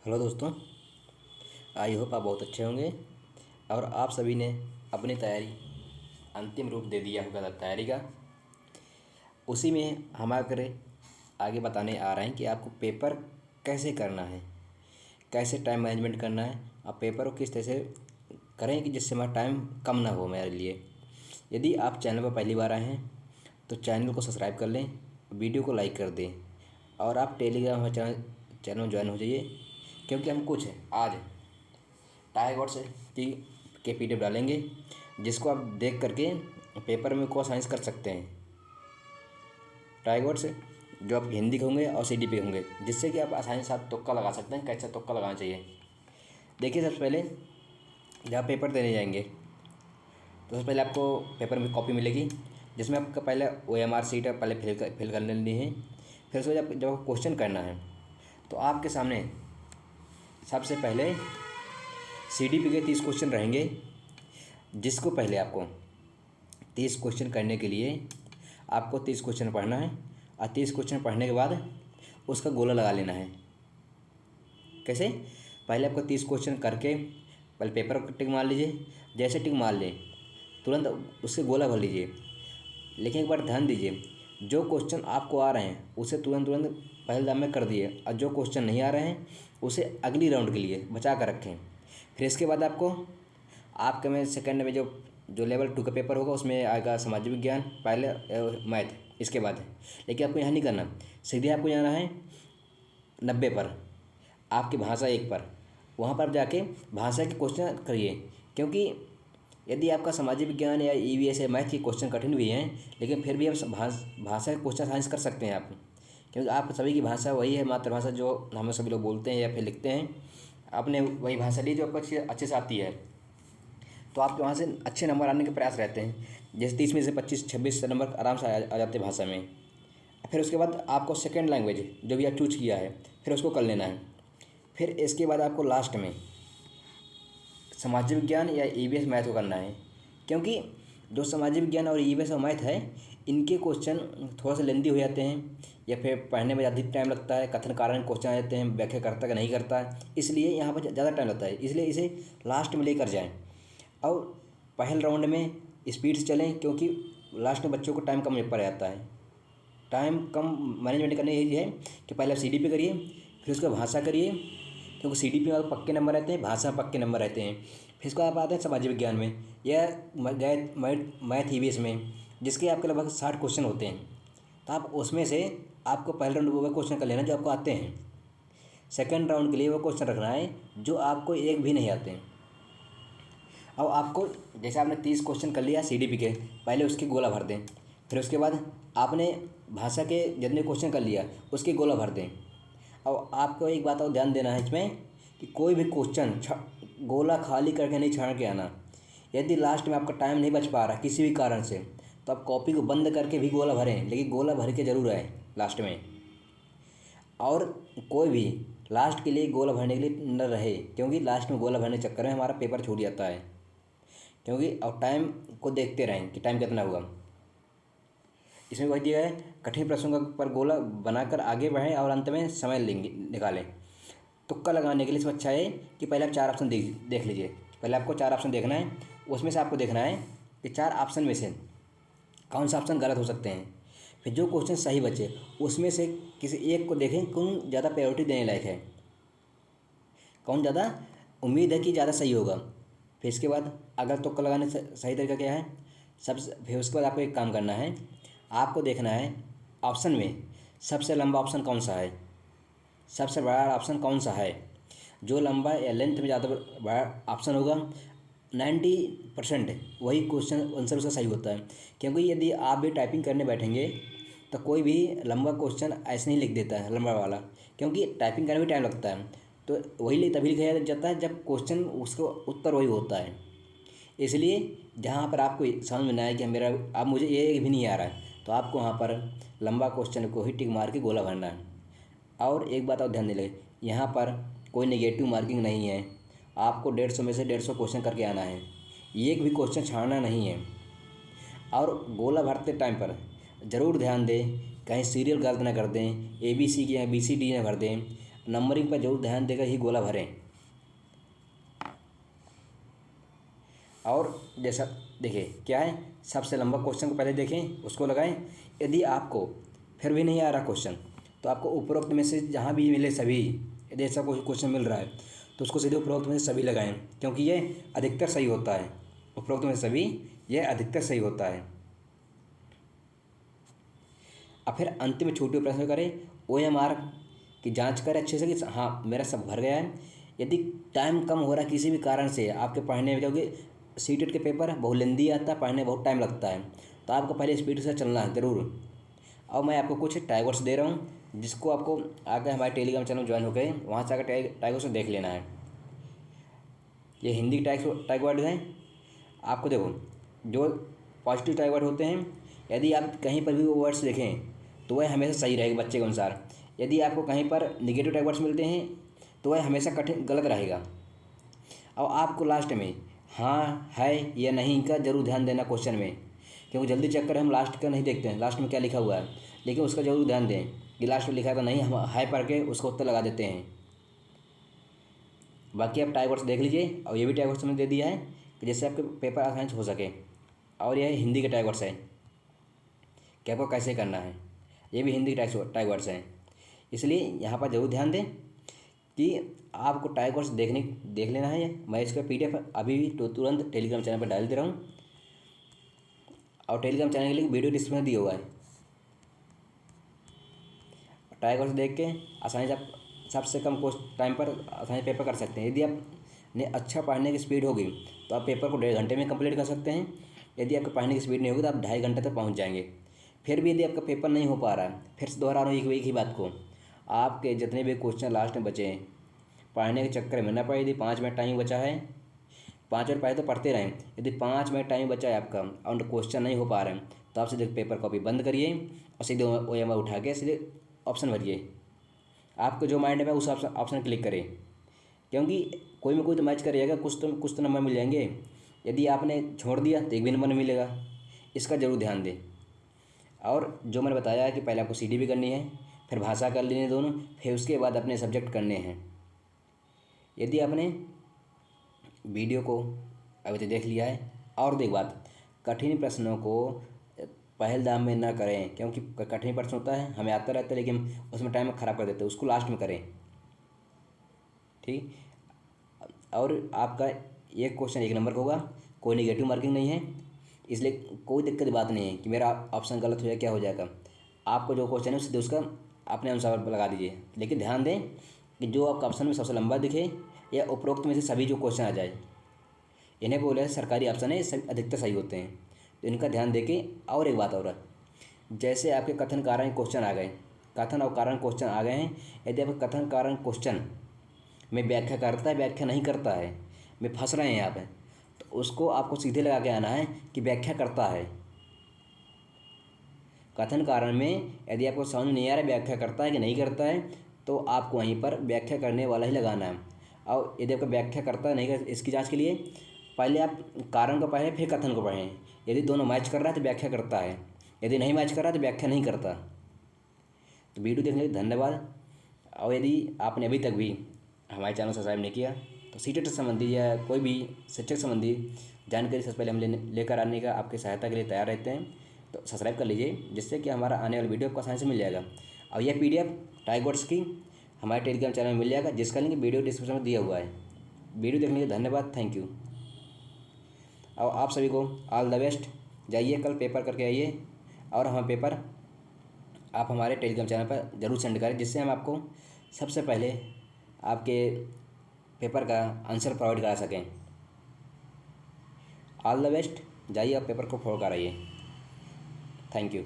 Hello दोस्तों। I hope आप बहुत अच्छे होंगे और आप सभी ने अपनी तैयारी अंतिम रूप दे दिया होगा तैयारी का। उसी में हम आगे बताने आ रहे हैं कि आपको पेपर कैसे करना है, कैसे टाइम मैनेजमेंट करना है, आप पेपर को किस तरह से करें कि जिससे हमारा टाइम कम ना हो मेरे लिए। यदि आप चैनल पर पहली बार आए हैं तो चैनल को सब्सक्राइब कर लें, वीडियो को लाइक कर दें और आप टेलीग्राम चैनल में ज्वाइन हो जाइए, क्योंकि हम कुछ आज टाइगर से की के पीडीएफ डालेंगे जिसको आप देख करके पेपर में को साइंस कर सकते हैं। टाइगर से जो आप हिंदी के होंगे और सीडीपी होंगे, जिससे कि आप आसानी से साथ तुक्का लगा सकते हैं। कैसे तुक्का लगाना चाहिए, देखिए सबसे पहले जब आप पेपर देने जाएंगे तो सबसे पहले आपको पेपर में कॉपी मिलेगी जिसमें आपका पहले OMR शीट है पहले फिल कर लेनी है। फिर उसको जब क्वेश्चन करना है तो आपके सामने सबसे पहले सीडीपी के 30 क्वेश्चन रहेंगे, जिसको पहले आपको 30 क्वेश्चन करने के लिए आपको 30 क्वेश्चन पढ़ना है और 30 क्वेश्चन पढ़ने के बाद उसका गोला लगा लेना है। कैसे? पहले आपको 30 क्वेश्चन करके पहले पेपर को टिक मार लीजिए। जैसे टिक मार लें तुरंत उससे गोला भर लीजिए। लेकिन एक बार ध्यान दीजिए, जो क्वेश्चन आपको आ रहे हैं उसे तुरंत तुरंत पहले दाम में कर दिए और जो क्वेश्चन नहीं आ रहे हैं उसे अगली राउंड के लिए बचा कर रखें। फिर इसके बाद आपके में सेकंड में जो जो लेवल 2 का पेपर होगा उसमें आएगा सामाजिक विज्ञान, पहले मैथ, इसके बाद है। लेकिन आपको यहाँ नहीं करना, सीधे आपको जाना है 90 पर, आपकी भाषा 1 पर। वहाँ पर जाके भाषा के क्वेश्चन करिए, क्योंकि यदि आपका सामाजिक विज्ञान या EVS या मैथ के क्वेश्चन कठिन भी हैं लेकिन फिर भी आप भाषा के क्वेश्चन साइंस कर सकते हैं आप, क्योंकि आप सभी की भाषा वही है, मातृभाषा जो हमें सभी लोग बोलते हैं या फिर लिखते हैं। आपने वही भाषा ली जो आपको अच्छे से आती है, तो आपके वहाँ से अच्छे नंबर आने के प्रयास रहते हैं। जैसे 30 में से 25-26 नंबर आराम से आ जाते हैं भाषा में। फिर उसके बाद आपको सेकेंड लैंग्वेज जो भी आप चूज किया है फिर उसको कर लेना है। फिर इसके बाद आपको लास्ट में सामाजिक विज्ञान या EVS मैथ को करना है, क्योंकि जो सामाजिक विज्ञान और EVS और मैथ है इनके क्वेश्चन थोड़ा सा लेंदी हो जाते हैं या फिर पढ़ने में अधिक टाइम लगता है। कथन कारण क्वेश्चन आ जाते हैं, व्याख्या करता है कि नहीं करता है, इसलिए यहाँ पर ज़्यादा टाइम लगता है। इसलिए इसे लास्ट में लेकर जाएँ और पहले राउंड में स्पीड से चलें, क्योंकि लास्ट में बच्चों को टाइम कम पड़ जाता है। टाइम कम मैनेजमेंट करने यही है कि पहले आप CDP करिए, फिर उसका भाषा करिए, क्योंकि CDP में पक्के नंबर रहते हैं, भाषा में पक्के नंबर रहते हैं। फिर इसको आप आते हैं सामाजिक विज्ञान में या मैथ EVS में, जिसके आपके लगभग 60 क्वेश्चन होते हैं। तो आप उसमें से आपको पहले राउंड वो क्वेश्चन कर लेना जो आपको आते हैं। सेकेंड राउंड के लिए वो क्वेश्चन रखना है जो आपको एक भी नहीं आते हैं। अब आपको जैसे आपने 30 क्वेश्चन कर लिया CDP के, पहले उसकी गोला भर दें। फिर उसके बाद आपने भाषा के जितने क्वेश्चन कर लिया उसकी गोला भर दें। अब आपको एक बात और ध्यान देना है इसमें कि कोई भी क्वेश्चन गोला खाली करके नहीं छाड़ के आना। यदि लास्ट में आपका टाइम नहीं बच पा रहा किसी भी कारण से तो आप कॉपी को बंद करके भी गोला भरें, लेकिन गोला भर के ज़रूर आए लास्ट में। और कोई भी लास्ट के लिए गोला भरने के लिए न रहे, क्योंकि लास्ट में गोला भरने के चक्कर में हमारा पेपर छूट जाता है। क्योंकि अब टाइम को देखते रहें कि टाइम कितना हुआ। इसमें वही दिया है, कठिन प्रश्नों पर गोला बनाकर आगे बढ़ें और अंत में समय निकालें। तुक्का लगाने के लिए इसमें अच्छा है कि पहले आप 4 ऑप्शन देख लीजिए। पहले आपको 4 ऑप्शन देखना है, उसमें से आपको देखना है कि 4 ऑप्शन में से कौन सा ऑप्शन गलत हो सकते हैं। फिर जो क्वेश्चन सही बचे उसमें से किसी एक को देखें कौन ज़्यादा प्रायोरिटी देने लायक है, कौन ज़्यादा उम्मीद है कि ज़्यादा सही होगा। फिर इसके बाद अगर तुक्का लगाने से सही तरीका क्या है, फिर उसके बाद आपको एक काम करना है, आपको देखना है ऑप्शन में सबसे लंबा ऑप्शन कौन सा है, सबसे बड़ा ऑप्शन कौन सा है। जो लंबा या लेंथ में ज़्यादा बड़ा ऑप्शन होगा 90% वही क्वेश्चन आंसर उसका सही होता है। क्योंकि यदि आप भी टाइपिंग करने बैठेंगे तो कोई भी लंबा क्वेश्चन ऐसे नहीं लिख देता है लंबा वाला, क्योंकि टाइपिंग करने में टाइम लगता है। तो वही तभी लिखा जाता है जब क्वेश्चन उसका उत्तर वही होता है। इसलिए जहाँ पर आपको समझ में ना आए कि मेरा अब मुझे ये भी नहीं आ रहा है, तो आपको वहाँ पर लंबा क्वेश्चन को ही टिक मार के गोला भरना है। और एक बात और ध्यान दें, यहाँ पर कोई नेगेटिव मार्किंग नहीं है। आपको 150 में से 150 क्वेश्चन करके आना है, एक भी क्वेश्चन छाड़ना नहीं है। और गोला भरते टाइम पर ज़रूर ध्यान दें कहीं सीरियल गलत ना कर दें, ABC की या BCD ना भर दें। नंबरिंग पर जरूर ध्यान देकर ही गोला भरें। और जैसा देखिए क्या है, सबसे लंबा क्वेश्चन को पहले देखें, उसको लगाएं। यदि आपको फिर भी नहीं आ रहा क्वेश्चन, तो आपको उपरोक्त में से जहाँ भी मिले सभी, यदि ऐसा कोई क्वेश्चन मिल रहा है तो उसको सीधे उपरोक्त में से सभी लगाएं, क्योंकि ये अधिकतर सही होता है। उपरोक्त में से सभी ये अधिकतर सही होता है। अब फिर अंतिम छोटे प्रश्न करें, OMR की जांच करें अच्छे से कि हाँ मेरा सब भर गया है। यदि टाइम कम हो रहा है किसी भी कारण से आपके पढ़ने में, क्योंकि सीटेट के पेपर बहुत लेंदी आता है, पढ़ने में बहुत टाइम लगता है, तो आपको पहले स्पीड से चलना है ज़रूर। और मैं आपको कुछ टाइवर्स दे रहा हूँ, जिसको आपको आगे हमारे टेलीग्राम चैनल ज्वाइन हो गए, वहाँ से आकर टाइवर्स देख लेना है। ये हिंदी टाइवर्ड हैं। आपको देखो, जो पॉजिटिव टाइवर्ड होते हैं, यदि आप कहीं पर भी वो वर्ड्स देखें तो वह हमेशा सही रहेगा बच्चे के अनुसार। यदि आपको कहीं पर निगेटिव टाइवर्ड्स मिलते हैं तो वह हमेशा कठिन गलत रहेगा। और आपको लास्ट में हाँ है या नहीं का जरूर ध्यान देना क्वेश्चन में, क्योंकि जल्दी चेक करें हम लास्ट का नहीं देखते हैं लास्ट में क्या लिखा हुआ है, लेकिन उसका जरूर ध्यान दें कि लास्ट में लिखा है तो नहीं, हम हाई पढ़ के उसको उत्तर लगा देते हैं। बाकी आप टाइवर्स देख लीजिए, और ये भी टाइवर्स मैंने दे दिया है कि जिससे आपके पेपर आसानी से हो सके। और यह हिंदी के टाइवर्स है कि आपको कैसे करना है, ये भी हिंदी के टाइवर्स हैं। इसलिए यहाँ पर जरूर ध्यान दें कि आपको टाइवर्स देख लेना है। मैं इसका PDF अभी भी तुरंत टेलीग्राम चैनल पर डाल दे रहा हूँ, और टेलीग्राम चैनल के लिए वीडियो डिस्क्रिप्शन में दिया हुआ है। टाइवर्स देख के आसानी से आप सबसे कम टाइम पर आसानी से पेपर कर सकते हैं। यदि आप ने अच्छा पढ़ने की स्पीड होगी तो आप पेपर को 1.5 घंटे में कंप्लीट कर सकते हैं। यदि आपके पढ़ने की स्पीड नहीं होगी तो आप 2.5 घंटे तक पहुंच जाएंगे। फिर भी यदि आपका पेपर नहीं हो पा रहा है, फिर से दोहरा रहा हूँ एक ही बात को, आपके जितने भी क्वेश्चन लास्ट में बचे हैं, पढ़ने के चक्कर में ना पड़े। यदि 5 मिनट टाइम बचा है, 5 मिनट पढ़े तो पढ़ते रहें। यदि 5 मिनट टाइम बचा है आपका और क्वेश्चन नहीं हो पा रहे हैं, तो आप सीधे पेपर कॉपी बंद करिए और सीधे OMR उठा के सीधे ऑप्शन भरिए। आपको जो माइंड में उस ऑप्शन क्लिक करें, क्योंकि कोई में कोई तो मैच करिएगा, कुछ तो नंबर मिल जाएंगे। यदि आपने छोड़ दिया तो एक भी नंबर नहीं मिलेगा। इसका जरूर ध्यान दें। और जो मैंने बताया है कि पहले आपको CD भी करनी है, फिर भाषा कर लेनी है दोनों, फिर उसके बाद अपने सब्जेक्ट करने हैं। यदि आपने वीडियो को अभी तक देख लिया है, और देख बात, कठिन प्रश्नों को पहले दाम में ना करें, क्योंकि कठिन प्रश्न होता है हमें आता रहता है, लेकिन उसमें टाइम ख़राब कर देते हैं, उसको लास्ट में करें। ठीक। और आपका ये क्वेश्चन 1 नंबर का होगा, कोई नेगेटिव मार्किंग नहीं है, इसलिए कोई दिक्कत की बात नहीं है कि मेरा ऑप्शन गलत हो जाए क्या हो जाएगा। आपको जो क्वेश्चन है उससे उसका अपने अनुसार लगा दीजिए, लेकिन ध्यान दें कि जो आपका ऑप्शन में सबसे लंबा दिखे या उपरोक्त में से सभी जो क्वेश्चन आ जाए, इन्हें बोले सरकारी ऑप्शन है, सब अधिकतर सही होते हैं, तो इनका ध्यान देके। और एक बात और है, जैसे आपके कथन कारण क्वेश्चन आ गए, कथन और कारण क्वेश्चन आ गए हैं, यदि आपका कथन कारण क्वेश्चन में व्याख्या करता है व्याख्या नहीं करता है, में फंस रहे हैं यहाँ पे, तो उसको आपको सीधे लगा के आना है कि व्याख्या करता है। कथन कारण में यदि आपको समझ नहीं आ रहा है व्याख्या करता है कि नहीं करता है, तो आपको वहीं पर व्याख्या करने वाला ही लगाना है। और यदि आपका व्याख्या करता है नहीं कर, इसकी जांच के लिए पहले आप कारण को पढ़ें फिर कथन को पढ़ें। यदि दोनों मैच कर रहा है तो व्याख्या करता है, यदि नहीं मैच कर रहा है तो व्याख्या नहीं करता। तो वीडियो देखने के लिए धन्यवाद। और यदि आपने अभी तक भी हमारे चैनल सब्सक्राइब नहीं किया, तो सीटेट संबंधी या कोई भी शिक्षक संबंधी जानकारी सबसे पहले हम लेकर आने का आपकी सहायता के लिए तैयार रहते हैं, तो सब्सक्राइब कर लीजिए, जिससे कि हमारा आने वाला वीडियो आपको आसानी से मिल जाएगा। और यह PDF टाइवर्स की हमारे टेलीग्राम चैनल में मिल जाएगा, जिसका लिंक वीडियो डिस्क्रिप्शन में दिया हुआ है। वीडियो देखने के लिए धन्यवाद, थैंक यू। और आप सभी को ऑल द बेस्ट। जाइए कल पेपर करके आइए, और हम पेपर आप हमारे टेलीग्राम चैनल पर ज़रूर सेंड करें, जिससे हम आपको सबसे पहले आपके पेपर का आंसर प्रोवाइड करा सकें। All the best. जाइए आप पेपर को फोड़ कर आइए। Thank you.